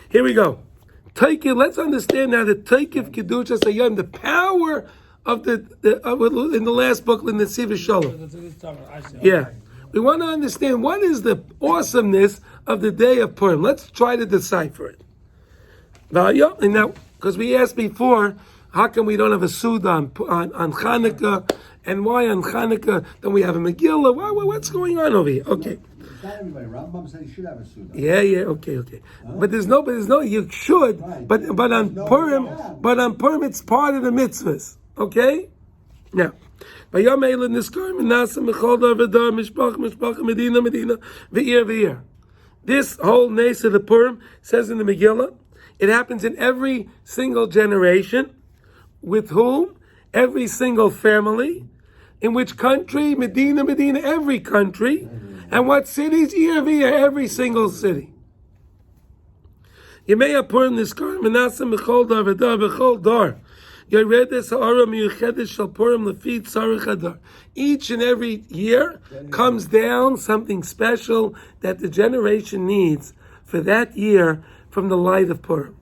Here we go. Let's understand now the Taikif Kedushas Hayom, the power of in the last book in the Siva Shalom. Yeah. We want to understand what is the awesomeness of the day of Purim. Let's try to decipher it. And now, because we asked before, how come we don't have a Suda on Chanukah, and why on Chanukah don't we have a Megillah? What's going on over here? Okay. Not everybody. Rambam said you should have a Suda. Yeah, okay. Huh? But there's no. You should. Right. But on Purim, it's part of the mitzvahs. Okay. Now, Vayam Eilan Niskar Menasa Mechol Davadar Mishpach Medina Ve'ir. This whole nace of the Purim says in the Megillah, it happens in every single generation. With whom? Every single family. In which country? Medina, every country. And what cities? Year, every single city. Yemei Purim Niskar Menasa Mechol Davadar Bechol Dar. Each and every year comes down something special that the generation needs for that year from the light of Purim.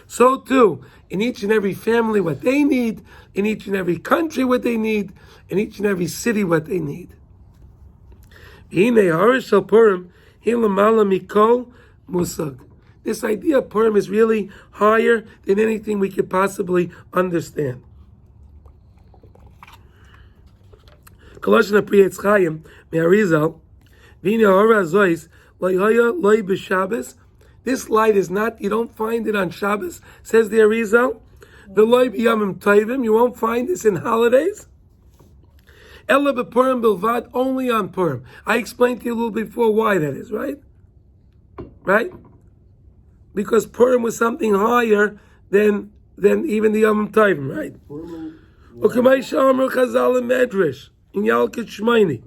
So too, in each and every family what they need, in each and every country what they need, in each and every city what they need. Musag. This idea of Purim is really higher than anything we could possibly understand. Koloshna Priyetz Chaim Me'arizal V'ina Hora Zois Lo Yoya Lo B'Shabbos. This light is not, you don't find it on Shabbos, says the Arizal. The Lo B'Yamim Tovim, you won't find this in holidays. Ella B'Purim Bilvad, only on Purim. I explained to you a little before why that is, right? Right? Because Purim was something higher than even the Yom Tovim, right? Ukamay Shamar Chazal and Medrash in Yalkut Shmeini.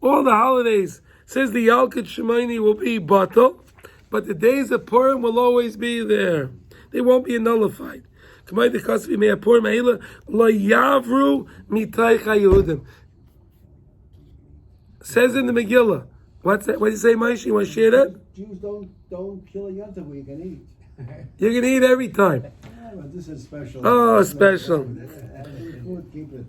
All the holidays, says the Yalkut Shmeini, will be batal, but the days of Purim will always be there. They won't be nullified. Says in the Megillah. What's that? What do you say, Maish? You want to share that? Jews don't kill a yontif where you can eat. You can eat every time. Yeah, but this is special. Oh, special. Keep it.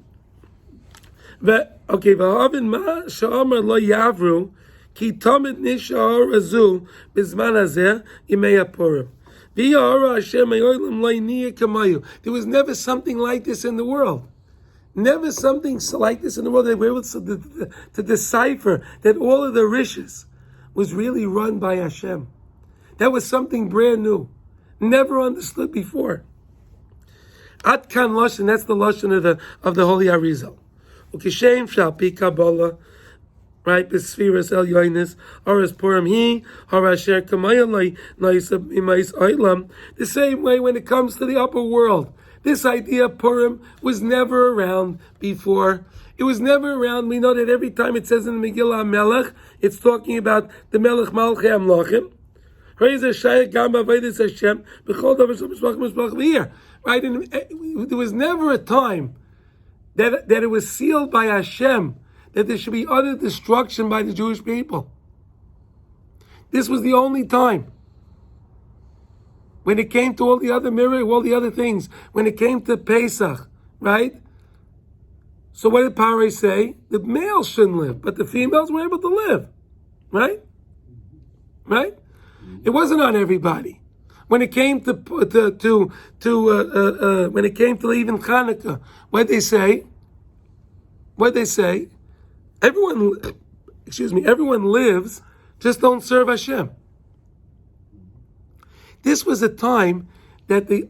But okay, v'havin ma sha'amar lo yavru ki tamid nishar azu bizman hazeh yimei Purim. V'yara Hashem ayolim lo yiniya kamayu. There was never something like this in the world. Never something like this in the world. They were able to decipher that all of the riches was really run by Hashem. That was something brand new, never understood before. At kan lashon, that's the lashon of the Holy Arizal. Ukishem shall be Kabbalah, right? B'sfiras el yoinis, oras purim hi, harasher kamayalai naisab imais oilam. The same way when it comes to the upper world. This idea of Purim was never around before. It was never around. We know that every time it says in the Megillah Melech, it's talking about the Melech Malchei Amlachim. Right? And there was never a time that it was sealed by Hashem that there should be utter destruction by the Jewish people. This was the only time. When it came to all the other all the other things, when it came to Pesach, right? So what did Parei say? The males shouldn't live, but the females were able to live, right? Right? It wasn't on everybody. When it came to when it came to even Chanukah, what they say? What they say? Everyone lives, just don't serve Hashem. This was a time that the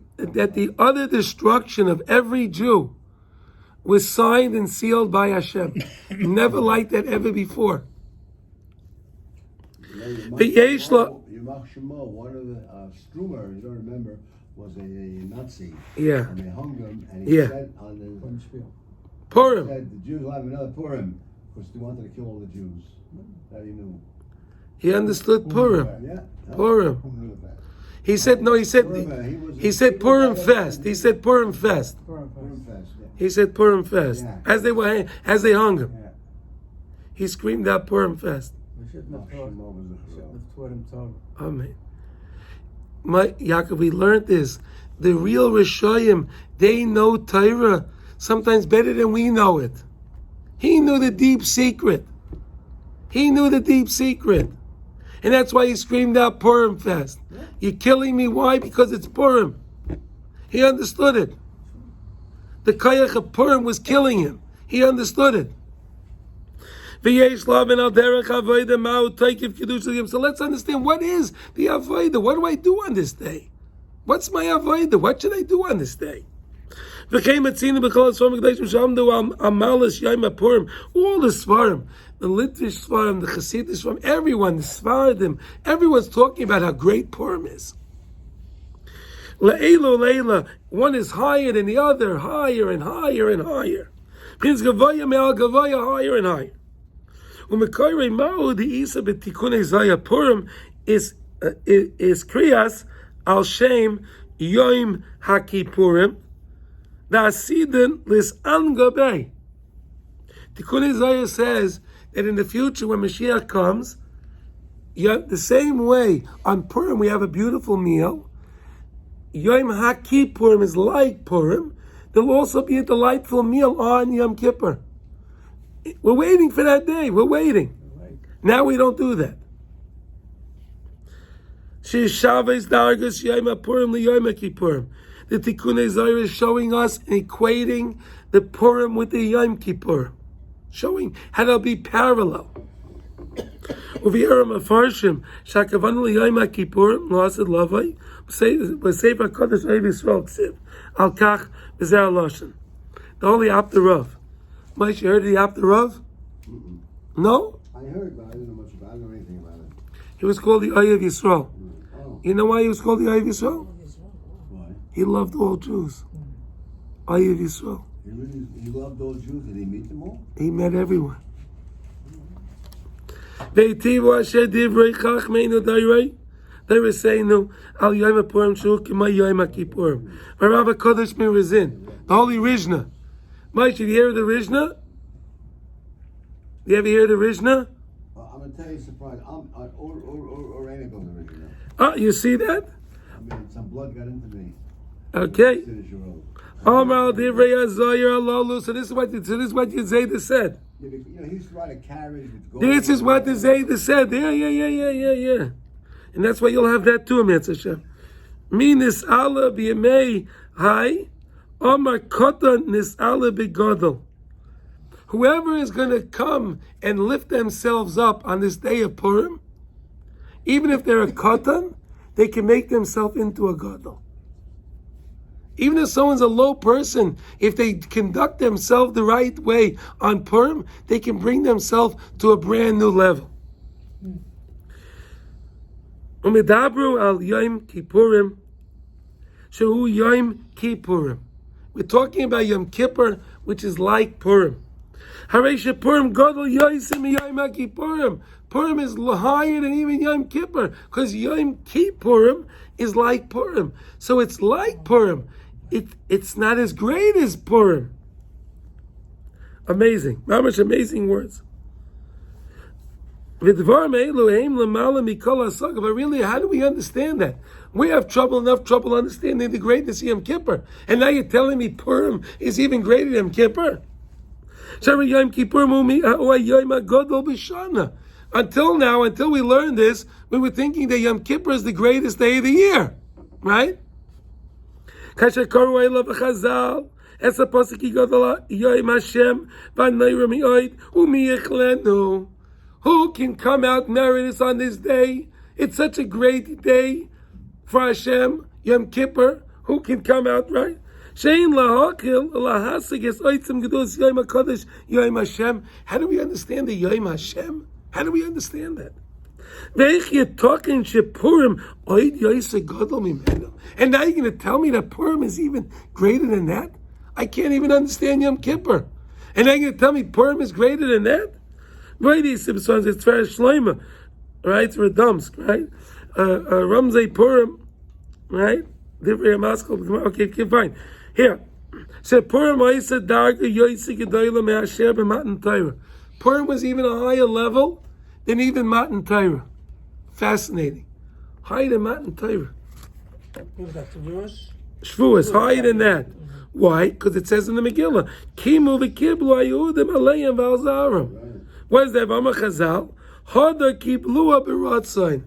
utter destruction of every Jew was signed and sealed by Hashem. Never like that ever before. Yimach Shemo, one of the Strumer, you don't remember, was a Nazi. Yeah. And they hung him, and he said on the Purim. He said the Jews will have another Purim because they wanted to kill all the Jews. That he knew. He understood Purim. Yeah. Purim. He said no. He said Purim Fest. He said Purim Fest. Purim Fest. Yeah. He said Purim fast. Yeah. As they hung him. Yeah. He screamed out Purim fast. We shouldn't have taught him Torah. Amen. Yaakov, we learned this. The real Rishayim, they know Torah sometimes better than we know it. He knew the deep secret. He knew the deep secret. And that's why he screamed out Purim fast. Yeah. You're killing me. Why? Because it's Purim. He understood it. The Kayach of Purim was killing him. He understood it. So let's understand, what is the Avodah? What do I do on this day? What's my Avodah? What should I do on this day? All the Svarim, the Litvish Svarim, the Hasidic Svarim, everyone, the Svardim, everyone's talking about how great Purim is. Leila, one is higher than the other, higher and higher and higher. Prince Gavaya Me'al Gavaya, higher and higher. Umekoyrei Ma'u the Isa b'Tikunei Zaya Purim is Kriyas al Shem Yom HaKippurim V'Asidin Lis Angabei. Tikunei Zaya says that in the future when Mashiach comes, the same way on Purim we have a beautiful meal. Yom HaKippurim is like Purim. There'll also be a delightful meal on Yom Kippur. We're waiting for that day. We're waiting. Now we don't do that. The Tikunei Zohar is showing us and equating the Purim with the Yom Kippur, showing how they'll be parallel. The Holy Abder Rav. Mike, you heard of the Abder Rav? No? I heard, but I didn't know much about it. I don't know anything about it. He was called the Eye of Yisrael. Oh. You know why he was called the Eye of Yisrael? Why? He loved all Jews. Eye of Yisrael. He loved all Jews. Did he meet them all? He met everyone. They were saying, Al Yom Purim Shul K'ma Yom Kippurim. Rav Kodesh Min Rezin, the Holy Rishna. Mike, did you hear the Rishna? You ever hear the Rishna? I'm going to tell you a surprise. Or ain't going to Rishna. Oh, you see that? I mean, some blood got into me. Okay. So this is what Zayda said. Yeah, he used to ride a carriage with gold. This is what the Zayda said. Yeah. And that's why you'll have that too, Mitzvah Hashem. Minis Allah b'yemei hai, Amar kota nis Allah b'gadol. Whoever is going to come and lift themselves up on this day of Purim, even if they're a katan, they can make themselves into a gadol. Even if someone's a low person, if they conduct themselves the right way on Purim, they can bring themselves to a brand new level. Umidabru al Yom Kippurim, shehu Yom Kippurim. We're talking about Yom Kippur, which is like Purim. Haresha Purim Gadol Yosim Yom Kippurim. Purim is higher than even Yom Kippur, because Yom Kippurim is like Purim. So it's like Purim. It's not as great as Purim. Amazing. Mamash, amazing words. But really, how do we understand that? We have enough trouble understanding the greatness of Yom Kippur. And now you're telling me Purim is even greater than Yom Kippur? Until now, until we learned this, we were thinking that Yom Kippur is the greatest day of the year. Right? Who can come out meritorious on this day? It's such a great day for Hashem, Yom Kippur. Who can come out, right? How do we understand the Yom Hashem? How do we understand that? And now you're going to tell me that Purim is even greater than that? I can't even understand Yom Kippur. And now you're going to tell me Purim is greater than that? Right, it's very Shloima, right? It's Radomsk, right? Ramzei Purim, right? Okay, fine. Here, Purim was even a higher level than even Matan Torah. Fascinating. Higher than Matan Torah. What was that, Shavuos? Shavuos, higher than that. Why? Because it says in the Megillah, Kimu v'kiblu Yehudim aleim v'alzarim. What is that? V'amar Chazal, Hadar kiblu b'ratzain.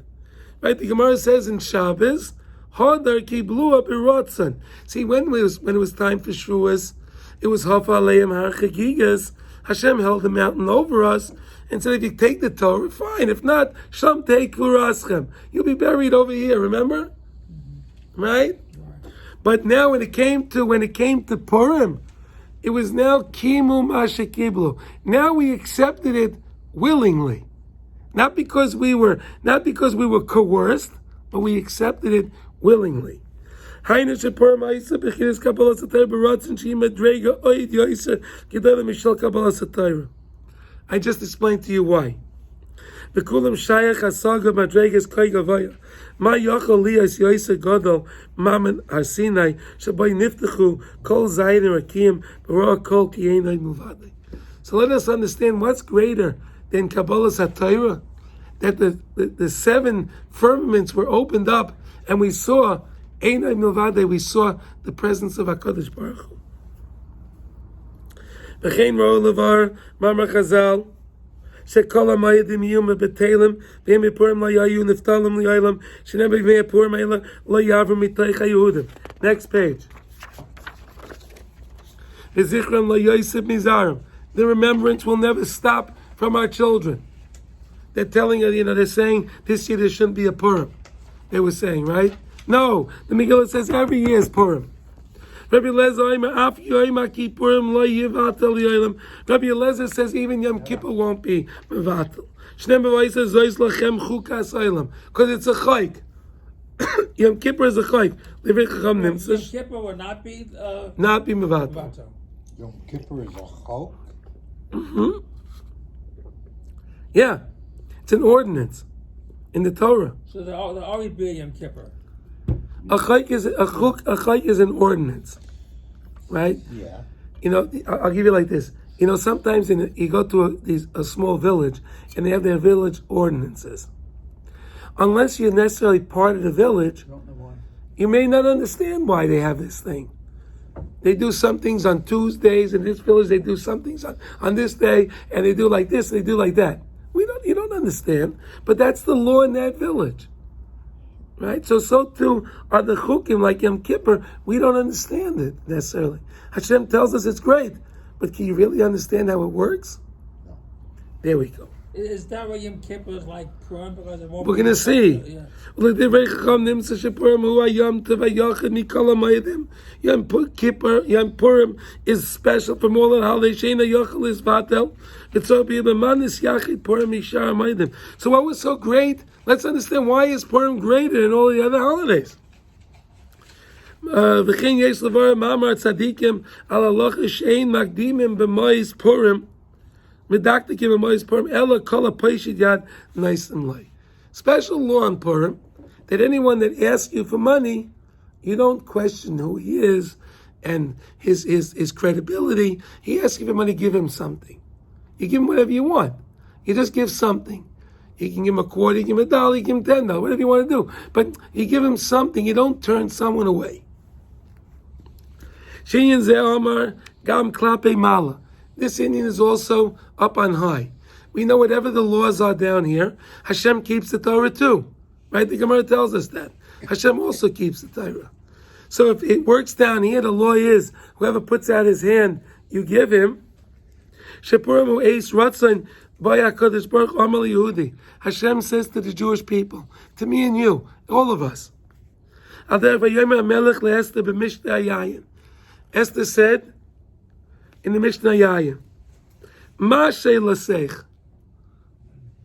Right? The Gemara says in Shabbos, Hadar kiblu b'ratzain. See, when it was time for Shavuos, it was Hafa aleim har chagigas. Hashem held the mountain over us and said, if you take the Torah, fine. If not, Sham teiku raschem. You'll be buried over here. Remember? Right? But now when it came to Purim, it was now kimu mashakiblu. Now we accepted it willingly, not because we were coerced, but we accepted it willingly. I just explained to you why. Bekulam shayach hasaga madreges kay gavaya. Ma yachol liyas yoyse gadol mamen harsinai shabai niftechu kol zayin rakim b'roa kol kiyenai muvadei. So let us understand what's greater than Kabbalas HaTorah, that the seven firmaments were opened up and we saw Einai Milvadei, we saw the presence of HaKadosh Baruch Hu. V'chein ro'o levar mamar Chazal שכל המועדים יהיו מבטלים, והם מפורים לא יהיו נפתלים ליילם, שנאמר בימי הפורים האלה לא יעברו מתוך היהודים. Next page. וזכרם לא יוסף מזרם. The remembrance will never stop from our children. They're telling us, they're saying this year there shouldn't be a Purim. They were saying, right? No, the Megillah says every year is Purim. Rabbi Eliezer says even Yom Kippur won't be mevatel. Because it's a chayk. Yom Kippur is a chayk. Yom Kippur will not be mevatel. Yom Kippur is a chok? Mm-hmm. Yeah, it's an ordinance in the Torah. So there'll always be a Yom Kippur. A chayk is an ordinance, right? Yeah. I'll give you like this. Sometimes you go to a small village and they have their village ordinances. Unless you're necessarily part of the village, you may not understand why they have this thing. They do some things on Tuesdays in this village. They do some things on this day, and they do like this. They do like that. You don't understand, but that's the law in that village. Right? So too are the chukim like Yom Kippur. We don't understand it necessarily. Hashem tells us it's great, but can you really understand how it works? No. There we go. Is that why Yom Kippur is like Purim? Because it won't We're going to see. Yeah. Yom Purim is special from all the holidays. So what was so great? Let's understand why is Purim greater than all the other holidays. Special law on Purim that anyone that asks you for money, you don't question who he is and his credibility. He asks you for money, give him something. You give him whatever you want. You just give something. You can give him a quarter, you give him $1, you give him $10, whatever you want to do. But you give him something, you don't turn someone away. Shinyan Ze Amar Gam Klape Mala. This Indian is also up on high. We know whatever the laws are down here, Hashem keeps the Torah too. Right? The Gemara tells us that. Hashem also keeps the Torah. So if it works down here, the law is, whoever puts out his hand, you give him. Shepurim Eis Ratzon Baya Kodesh Baruch Amal Yehudi. Hashem says to the Jewish people, to me and you, all of us. Esther said in the Mishnah Yayim, Ma Lasech.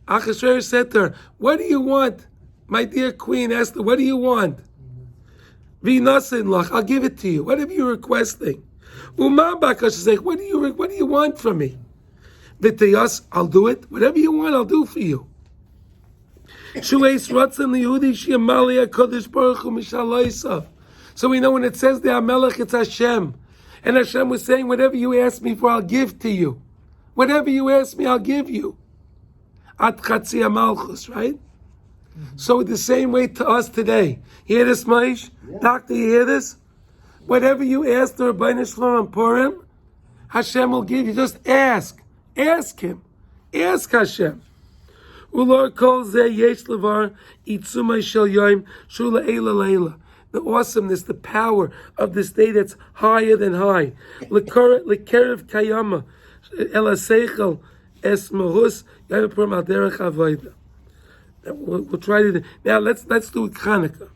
Achashverosh said to her, what do you want, my dear Queen Esther? What do you want? V'nasin lach, I'll give it to you. Whatever you're requesting. Uma bakashasech, what do you want from me? V'tayas, I'll do it. Whatever you want, I'll do for you. Shueis ratzon liyehudi shi'amali HaKadosh Baruch Hu mishalaisa. So we know when it says the Amelech, it's Hashem. And Hashem was saying, whatever you ask me for, I'll give to you. Whatever you ask me, I'll give you. At Chatzi Malchus, right? So the same way to us today. You hear this, Maish? Yeah. Doctor, you hear this? Whatever you ask the Rebbeinu Shalom on Purim, Hashem will give you. Just ask. Ask Him. Ask Hashem. Ulor kol zeh yesh levar itzumay shel yoim shula eila leila. The awesomeness, the power of this day that's higher than high. Lekerev kayama el aseichel es mahus yom purim al derech avoda. We'll try to do. Now let's do Chanukah.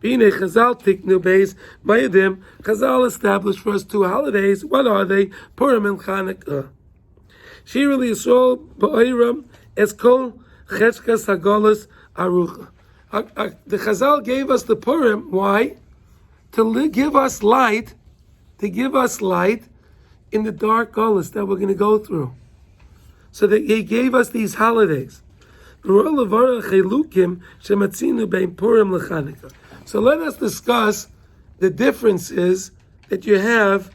B'nei Chazal tiknu beis mayadim. Chazal established for us two holidays. What are they? Purim and Chanukah. Shira Yisrael ba'oram es kol cheshkas hagolos arucha. The Chazal gave us the Purim. Why? To give us light. To give us light in the dark golos that we're going to go through. So that He gave us these holidays. So let us discuss the differences that you have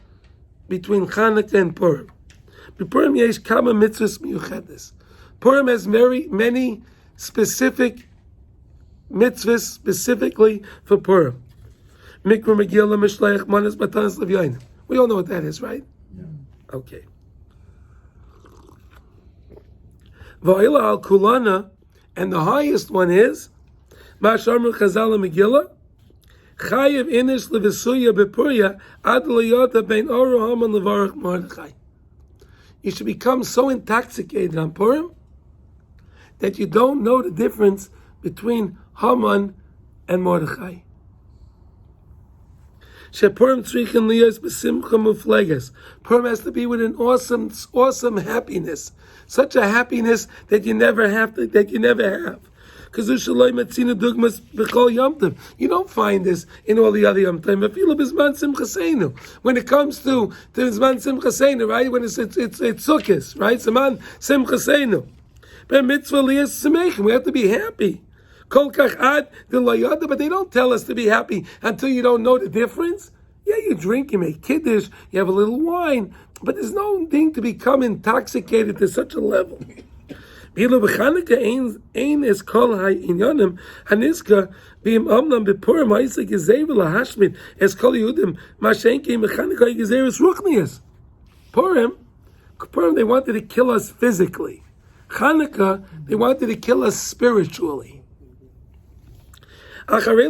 between Chanukah and Purim. Purim has many specific mitzvahs specifically for Purim. We all know what that is, right? Yeah. Okay. Va'ila al kulana, and the highest one is Ma'asharmu Chazal Megillah. Chayev inish levesuya bepuria ad liyota bein oru Haman levarach Mordechai. You should become so intoxicated on Purim that you don't know the difference between Haman and Mordechai. Purim has to be with an awesome happiness, such a happiness that you never have. Because you don't find this in all the other Yom Tovim. When it comes to Zman Simchaseinu, right? When it's Sukkos, right? Zman Simchaseinu. But mitzvah liyas semechim, we have to be happy. Kol kach ad de layada, but they don't tell us to be happy until you don't know the difference. Yeah, you drink, you make kiddush, you have a little wine, but there's no thing to become intoxicated to such a level. Bilu b'Chanukah ein es kol ha'inyanim haniska b'im amnam b'Purim ha'isek gezev lahashmid es kol Yehudim ma'shenkein b'Chanukah gezeres ruchnias. Purim, they wanted to kill us physically. Chanukah, they wanted to kill us spiritually. But to us,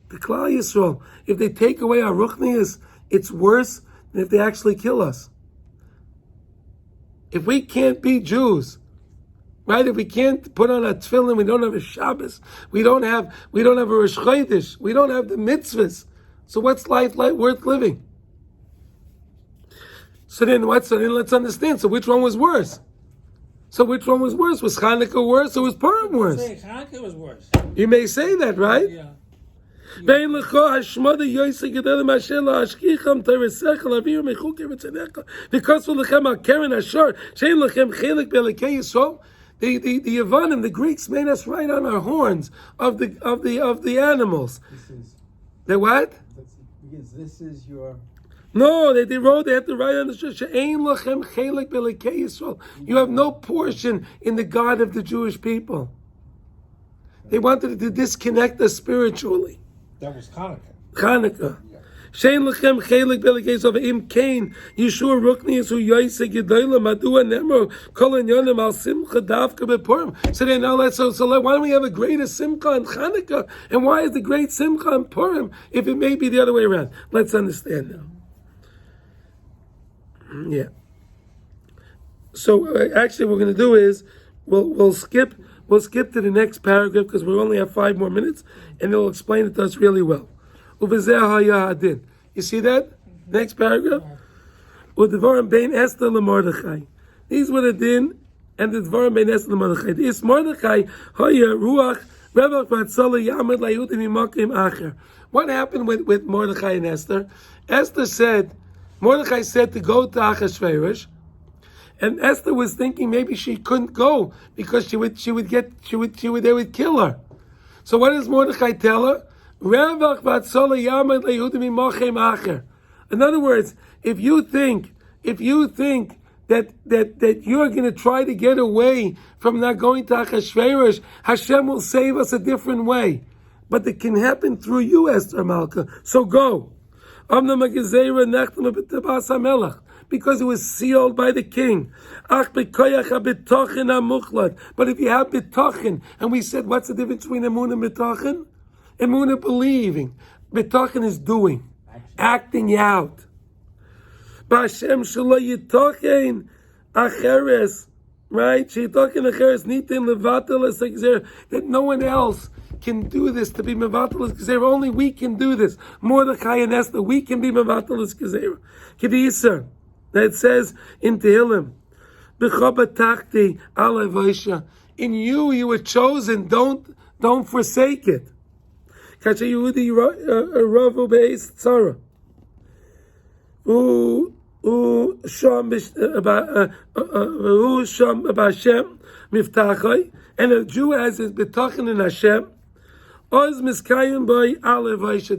the Klal Yisrael, if they take away our ruchnias, it's worse than if they actually kill us. If we can't be Jews, right? If we can't put on a tefillin, we don't have a Shabbos, we don't have a Rosh Chodesh, we don't have the mitzvahs. So what's life like worth living? So then what? So then let's understand. So which one was worse? Was Chanukah worse or was Purim worse? Say Chanukah was worse. You may say that, right? Yeah. The Yavanim, the Greeks, made us write on our horns of the animals. The what? Because this is your... No, they had to write on the shirt. You have no portion in the God of the Jewish people. They wanted to disconnect us spiritually. That was Chanukah. Chanukah. Shein lechem chelik belikei of im kain Yeshua ruknius hu yoyse gedola madua nemo kol inyonim al simcha davka bepurim. So then now why don't we have a greater simcha in Chanukah, and why is the great simcha in Purim if it may be the other way around? Let's understand now. Yeah. So actually, what we're going to do is we'll skip to the next paragraph because we only have 5 more minutes, and it'll explain it to us really well. You see that next paragraph? Udvarim bein Esther leMordechai. These were the din and the dvarim bein Esther leMordechai. This Mordechai haya ruach revach v'atzala yamid laYehudim imakim acher. What happened with Mordechai and Esther? Mordechai said to go to Achashverosh, and Esther was thinking maybe she couldn't go because they would kill her. So what does Mordechai tell her? Revach v'atzola yamad leYehuda mimochem acher. In other words, if you think that you're going to try to get away from not going to Achashverosh, Hashem will save us a different way. But it can happen through you, Esther Malka. So go. Because it was sealed by the king. But if you have bitachon, and we said, what's the difference between emunah and bitachon? Emunah, believing. Bitachon is doing, acting out. B'Hashem shelo yitochen acheres, right? Sheyitochen acheres nitin levatel es hagzera. That no one else can do this, to be mevatel es hagzera. Only we can do this. Mordechai and Esther, we can be mevatel es hagzera. Kedisa, that it says in Tehillim, B'cha batachti alei v'isha. In you were chosen. Don't forsake it. Kacha Yehudi ravu beis tzara. And a Jew has his bitachon in Hashem,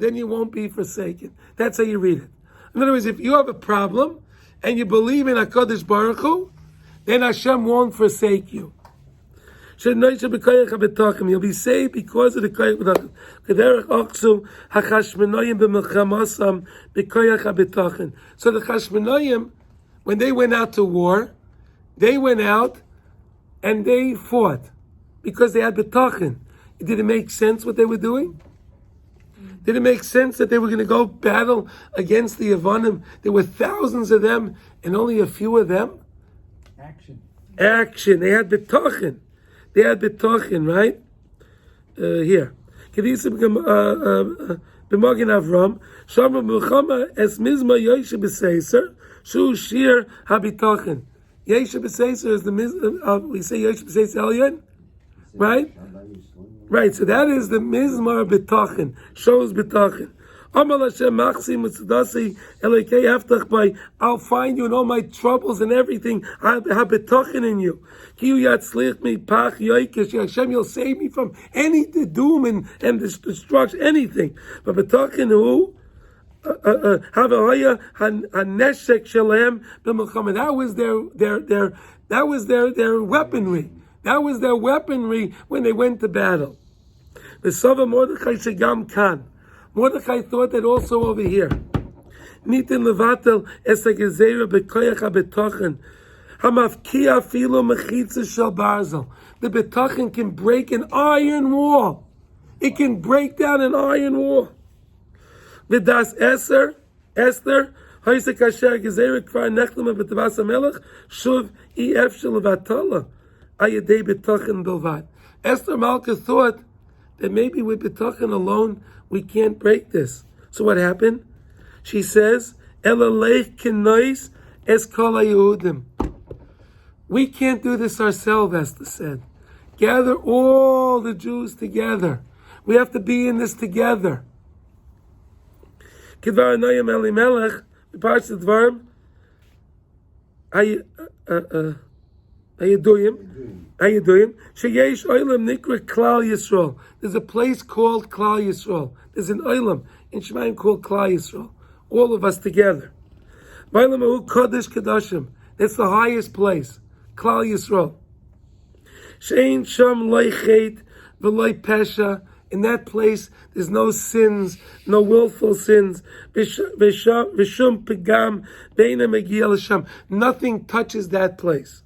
then you won't be forsaken. That's how you read it. In other words, if you have a problem and you believe in HaKadosh Baruch Hu, then Hashem won't forsake you. You'll be saved because of the koyach b'tachon. So the Chashmonaim, when they went out to war, they went out and they fought because they had b'tachon. Did it make sense what they were doing? Did it make sense that they were going to go battle against the Yavanim? There were thousands of them and only a few of them? Action. They had b'tachon. They had bitachon, right? Here. Kedisa b'magen Avram, Shama b'chama es mizma Yeshe b'seiser, shu shir habitachon. Yeshe b'seiser is the mizma, we say Yeshe b'seiser Elyon, right? Right, so that is the mizmar bitachon, shows bitachon. Amal Hashem machsi mitzadasi elokei haftach by, I'll find you in all my troubles and everything. I have bitachon in you. Ki yatzlich mi pach yoikesh. Hashem, you'll save me from any doom and destruction, anything. But bitachon who havahaya haneshek shalem b'milchama. That was their weaponry. That was their weaponry when they went to battle. V'sava Mordechai shegam kan. Mordechai thought that also over here. Nitin levatel es hagezera b'koyach habitachon. Hamafkia filo mechitza shel barzel. The bitachon can break an iron wall. It can break down an iron wall. V'das Esther, Haisek asher gezera kvar nechlema b'tavas hamelech shuv ef shel levatala ayadei bitachon bilvad. Esther Malka thought that maybe with bitachon alone we can't break this. So what happened? She says, "Elalech kenois es kol haYehudim." We can't do this ourselves, Esther said. Gather all the Jews together. We have to be in this together. Kidvar Noyam Elimelech, parts of Dvarim, Hayaduyim, Sheyesh Oilam Nikra Klal Yisrael. There's a place called Klal Yisrael. There's an Oilam in Shemayim called Klal Yisrael. All of us together. Oilam Hu Kodesh Kadashim. That's the highest place. Klal Yisrael. Shein Sham Loi Chet V'Loi Pesha. In that place, there's no sins, no willful sins. V'shum Pegam Beina Megiel Hashem. Nothing touches that place.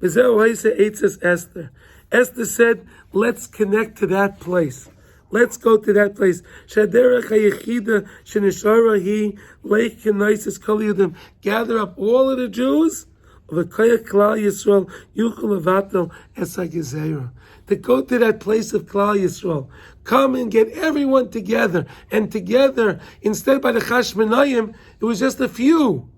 Esther. Esther said, let's connect to that place. Let's go to that place. Gather up all of the Jews to go to that place of Klal Yisrael. Come and get everyone together. And together, instead by the Chashmonaim, it was just a few.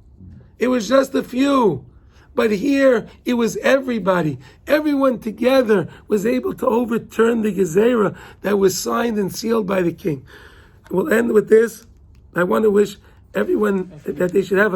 But here, it was everybody. Everyone together was able to overturn the Gezerah that was signed and sealed by the king. We'll end with this. I want to wish everyone that they should have